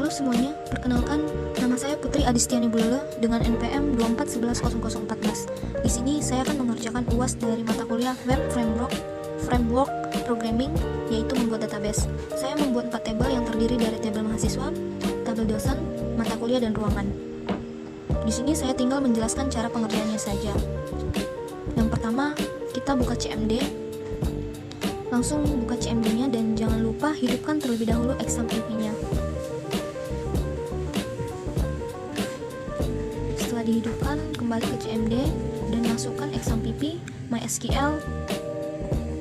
Halo semuanya, perkenalkan nama saya Putri Adistiani Bulele dengan NPM 24110014. Di sini saya akan mengerjakan UAS dari mata kuliah Web Framework Programming, yaitu membuat database. Saya membuat 4 tabel yang terdiri dari tabel mahasiswa, tabel dosen, mata kuliah, dan ruangan. Di sini saya tinggal menjelaskan cara pengerjaannya saja. Yang pertama, kita buka CMD. Langsung buka CMD-nya dan jangan lupa hidupkan terlebih dahulu exam IP-nya. Setelah dihidupkan, kembali ke CMD dan masukkan exam PP, MySQL,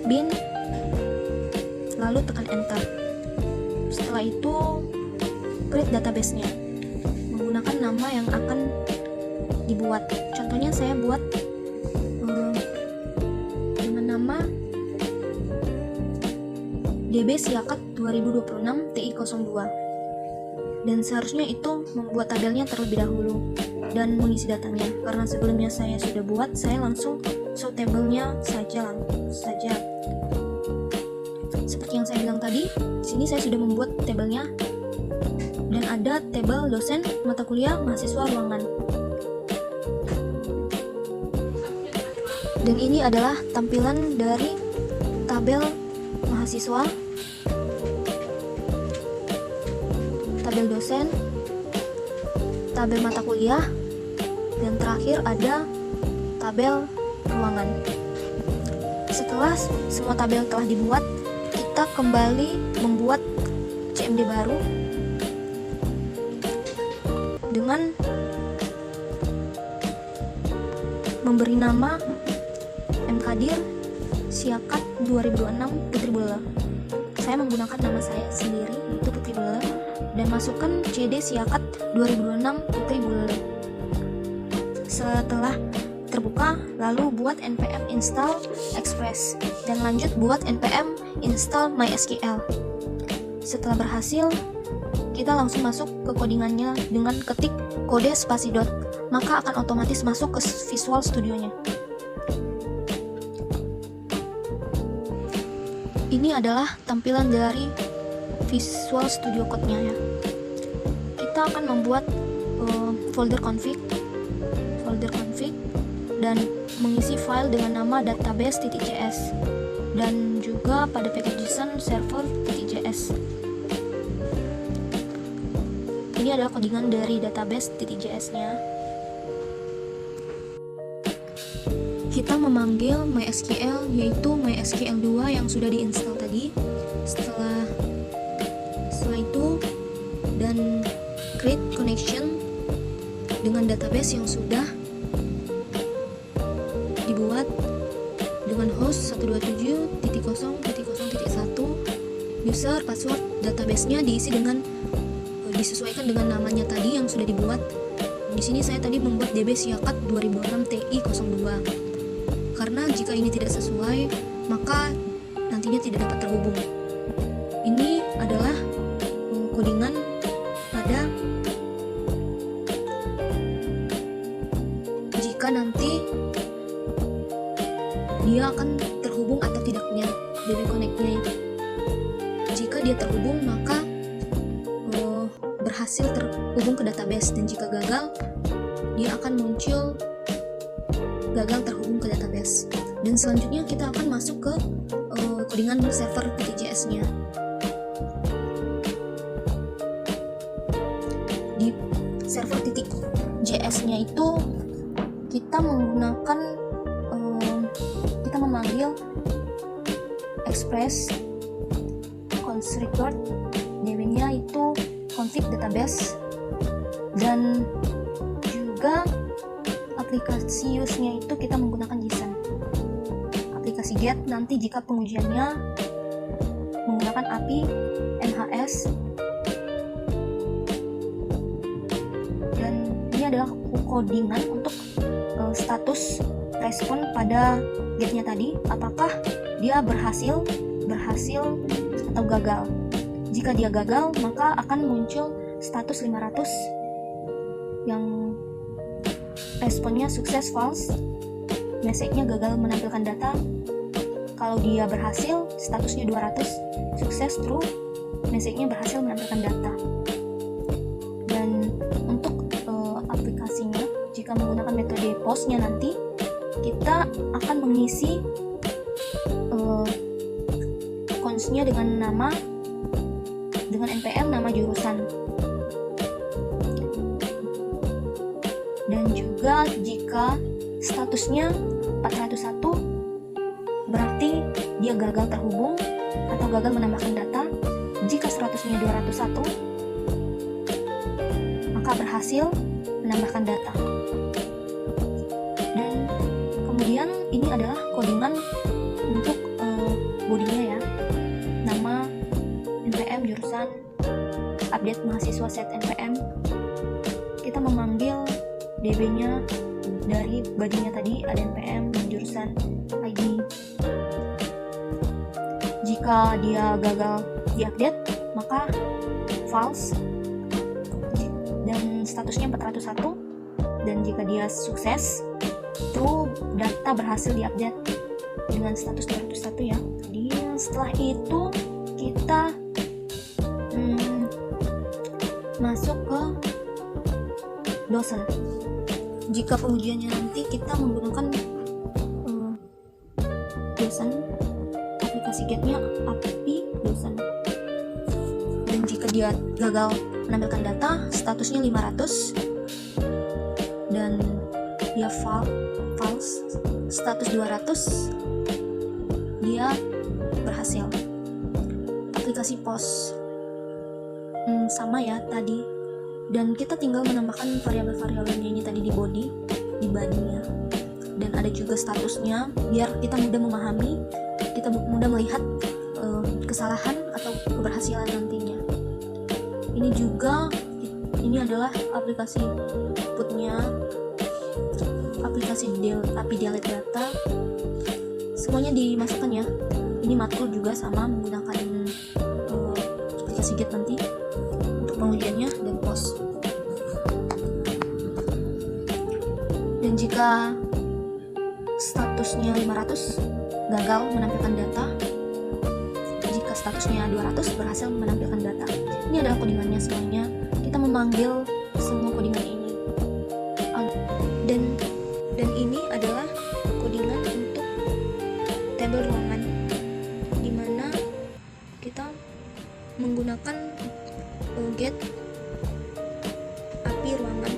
bin, lalu tekan enter. Setelah itu, create database-nya menggunakan nama yang akan dibuat. Contohnya saya buat dengan nama DB Siakat 2026 TI02, dan seharusnya itu membuat tabelnya terlebih dahulu dan mengisi datanya. Karena sebelumnya saya sudah buat, saya langsung show tabelnya saja. Seperti yang saya bilang tadi, di sini saya sudah membuat tabelnya dan ada tabel dosen, mata kuliah, mahasiswa, ruangan. Dan ini adalah tampilan dari tabel mahasiswa, tabel dosen, tabel mata kuliah, dan terakhir ada tabel ruangan. Setelah semua tabel telah dibuat, kita kembali membuat CMD baru dengan memberi nama Mkadir Siakat 2026 Putri Bulele. Saya menggunakan nama saya sendiri, yaitu Putri Bulele, dan masukkan CD Siakat 2026 Putri Bulele. Setelah terbuka, lalu buat npm install express dan lanjut buat npm install mysql. Setelah berhasil, kita langsung masuk ke codingannya dengan ketik kode spasi dot, maka akan otomatis masuk ke Visual Studio-nya. Ini adalah tampilan dari Visual Studio Code-nya ya. Kita akan membuat folder config dan mengisi file dengan nama database.js dan juga pada package.json server.js. Ini adalah codingan dari database.js-nya. Kita memanggil MySQL, yaitu MySQL 2 yang sudah diinstal tadi. Setelah itu, dan create connection dengan database yang sudah dibuat dengan host 127.0.0.1. User, password, database-nya disesuaikan dengan namanya tadi yang sudah dibuat. Di sini saya tadi membuat DB Siakat 2006 TI02. Karena jika ini tidak sesuai, maka nantinya tidak dapat terhubung. Ini adalah codingan pada jika nanti dia akan terhubung atau tidaknya DB Connect-nya itu. Jika dia terhubung, maka berhasil terhubung ke database, dan jika gagal, dia akan muncul gagal terhubung ke database. Dan selanjutnya kita akan masuk ke codingan server.js-nya. Di server.js-nya itu kita memanggil express constructor, namanya itu config database, dan juga aplikasi use-nya itu kita menggunakan JSON. Aplikasi get nanti jika pengujiannya menggunakan API NHS, dan ini adalah codingan untuk status respon pada get-nya tadi, apakah dia berhasil atau gagal. Jika dia gagal, maka akan muncul status 500 yang responnya sukses false, message-nya gagal menampilkan data. Kalau dia berhasil, statusnya 200, sukses true, message-nya berhasil menampilkan data. jika menggunakan metode postnya nanti kita akan mengisi consnya dengan npm nama jurusan. Dan juga jika statusnya 401 berarti dia gagal terhubung atau gagal menambahkan data. Jika statusnya 201 maka berhasil menambahkan data. Dan kemudian ini adalah codingan untuk bodinya ya, nama npm jurusan, update mahasiswa set npm. Kita memanggil db-nya dari bodinya tadi ada npm dan jurusan id. Jika dia gagal diupdate maka false dan statusnya 401, dan jika dia sukses true, data berhasil diupdate dengan status 201 ya. Jadi setelah itu kita masuk ke dosen. Jika pengujiannya nanti kita menggunakan dosen, aplikasi getnya api dosen. Dan jika dia gagal menampilkan data, statusnya 500 dan dia false, status 200, dia berhasil. Aplikasi post sama ya tadi, dan kita tinggal menambahkan variabel-variabelnya ini tadi di body-nya, dan ada juga statusnya biar kita mudah memahami, kita mudah melihat kesalahan atau keberhasilan nantinya. Ini adalah aplikasi putnya, aplikasi API delete data, semuanya dimasukkan ya. Ini matkul juga sama menggunakan aplikasi get nanti untuk pengujiannya dan post. Dan jika statusnya 500 gagal menampilkan data, jika statusnya 200 berhasil menampilkan data. Ini adalah codingannya semuanya. Kita memanggil semua codingan ini. Dan ini adalah codingan untuk tabel ruangan, di mana kita menggunakan get API ruangan,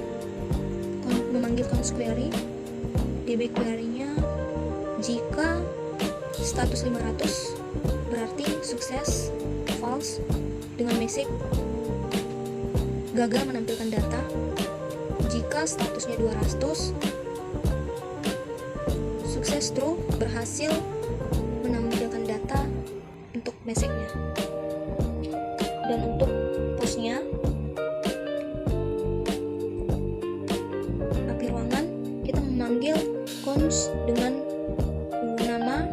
memanggil const query, db query-nya jika status 500 berarti sukses, false dengan message gagal menampilkan data. Jika statusnya 200 sukses, true, berhasil menampilkan data untuk message-nya. Dan untuk postnya API ruangan, kita memanggil const dengan nama,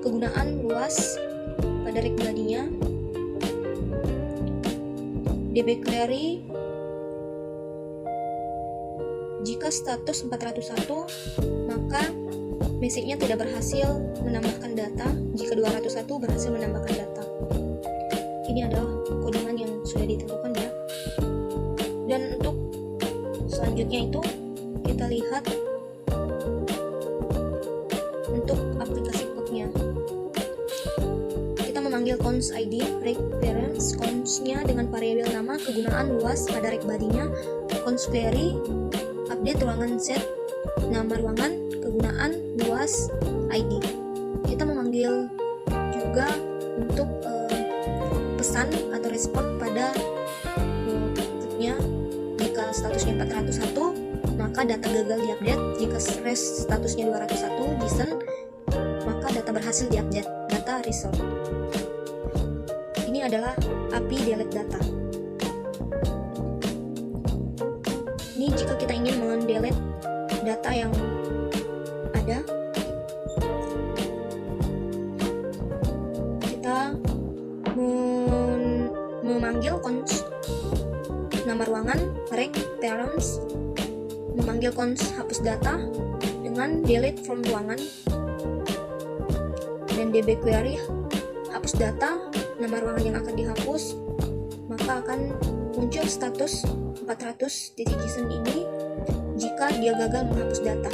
kegunaan, luas pada rek bodinya, db query jika status 401 maka message-nya tidak berhasil menambahkan data, jika 201 berhasil menambahkan data. Ini adalah codingan yang sudah ditentukan ya. Dan untuk selanjutnya itu kita lihat untuk aplikasi code-nya. Kita memanggil const id rek parents, const-nya dengan variabel nama, kegunaan, luas pada rek bodinya, const query update ruangan set, nama ruangan, kegunaan, luas, id. Kita memanggil juga untuk pesan atau respon pada nya. Jika statusnya 401 maka data gagal diupdate, jika statusnya 201 decent maka data berhasil diupdate, data result. Ini adalah API delete data. Ini jika kita ingin mendelete data yang ada, kita memanggil const nama ruangan rek parents, memanggil const hapus data dengan delete from ruangan, dan db query hapus data nama ruangan yang akan dihapus, maka akan muncul status 400.json ini jika dia gagal menghapus data.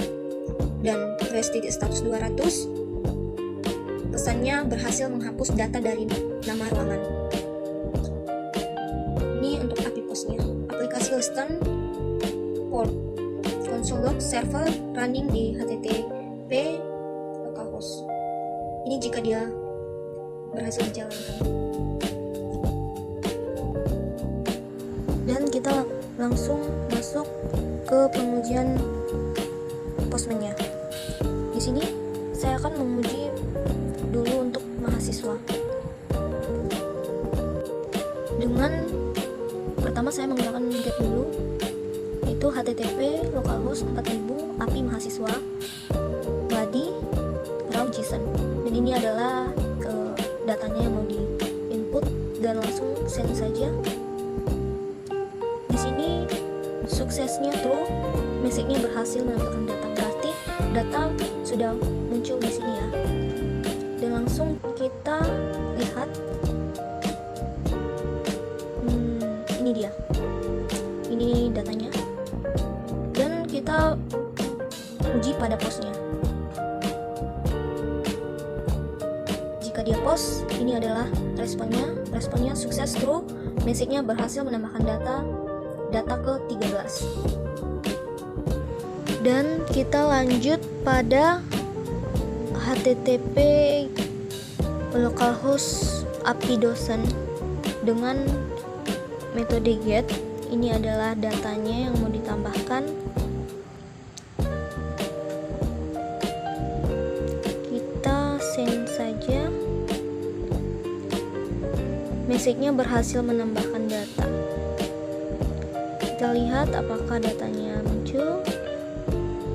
Dan trace titik status 200, pesannya berhasil menghapus data dari nama ruangan. Ini untuk API POS-nya. Aplikasi Houston port console log server running di HTTP localhost. Ini jika dia berhasil dijalankan. Dan kita langsung masuk ke pengujian Postman-nya. Di sini saya akan menguji dulu untuk mahasiswa. Dengan pertama saya menggunakan get dulu, yaitu HTTP localhost 4000 API mahasiswa body raw JSON. Dan ini adalah datanya yang mau di input dan langsung send saja. Di sini suksesnya true, message-nya berhasil menambahkan data, berarti data sudah muncul di sini ya. Dan langsung kita lihat, ini dia, ini datanya. Dan kita uji pada postnya. Jika dia post, ini adalah responnya sukses true, message-nya berhasil menambahkan data ke 13. Dan kita lanjut pada HTTP localhost API dosen dengan metode get. Ini adalah datanya yang mau ditambahkan. Kita send saja. Message-nya berhasil menambahkan data. Kita lihat apakah datanya muncul.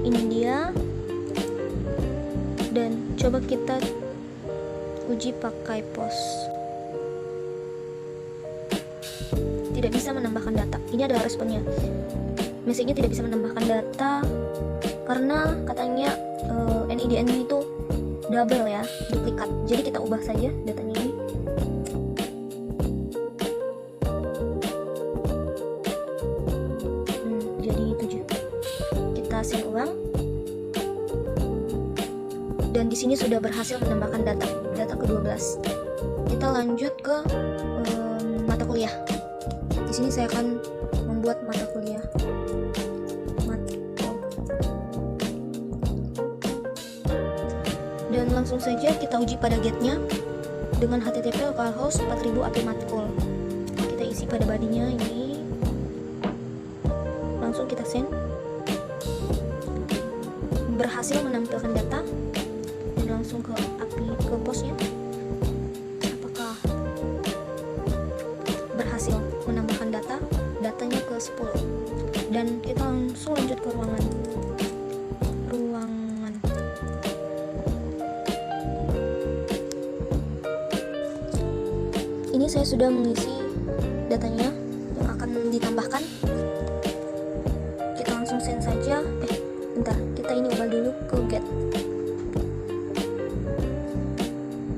Ini dia. Dan coba kita uji pakai POS. Tidak bisa menambahkan data. Ini adalah responnya. Message-nya tidak bisa menambahkan data karena katanya NIDN-nya itu double ya, duplikat. Jadi kita ubah saja datanya ini. Jadi 7. Kita send ulang. Dan di sini sudah berhasil menambahkan data ke-12. Kita lanjut ke mata kuliah. Di sini saya akan membuat mata kuliah. Dan langsung saja kita uji pada get-nya dengan HTTP localhost 4000 API matkul. Kita isi pada body-nya ini. Langsung kita send. Berhasil menampilkan data. Langsung ke API ke POS-nya. Apakah berhasil menambahkan datanya ke 10. Dan kita langsung lanjut ke ruangan. Ini saya sudah mengisi datanya yang akan ditambahkan. Kita langsung send saja. Bentar, kita ini ubah dulu ke get.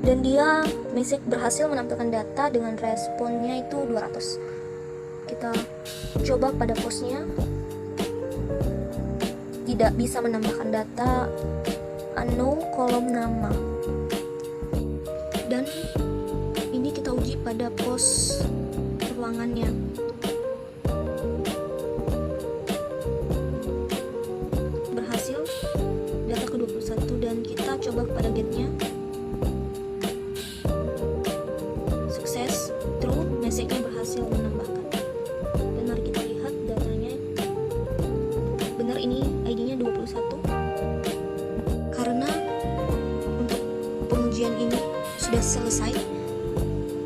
Dan dia message berhasil menampilkan data dengan responnya itu 200. Kita coba pada postnya, tidak bisa menambahkan data, unknown kolom nama. Dan ini kita uji pada pos ruangannya. Berhasil data ke-21 dan kita coba pada getnya. Message-nya berhasil menambahkan. Dan mari kita lihat datanya. Benar, ini ID-nya 21. Karena untuk pengujian ini sudah selesai,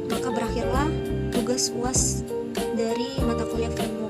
maka berakhirlah tugas UAS dari mata kuliah framework.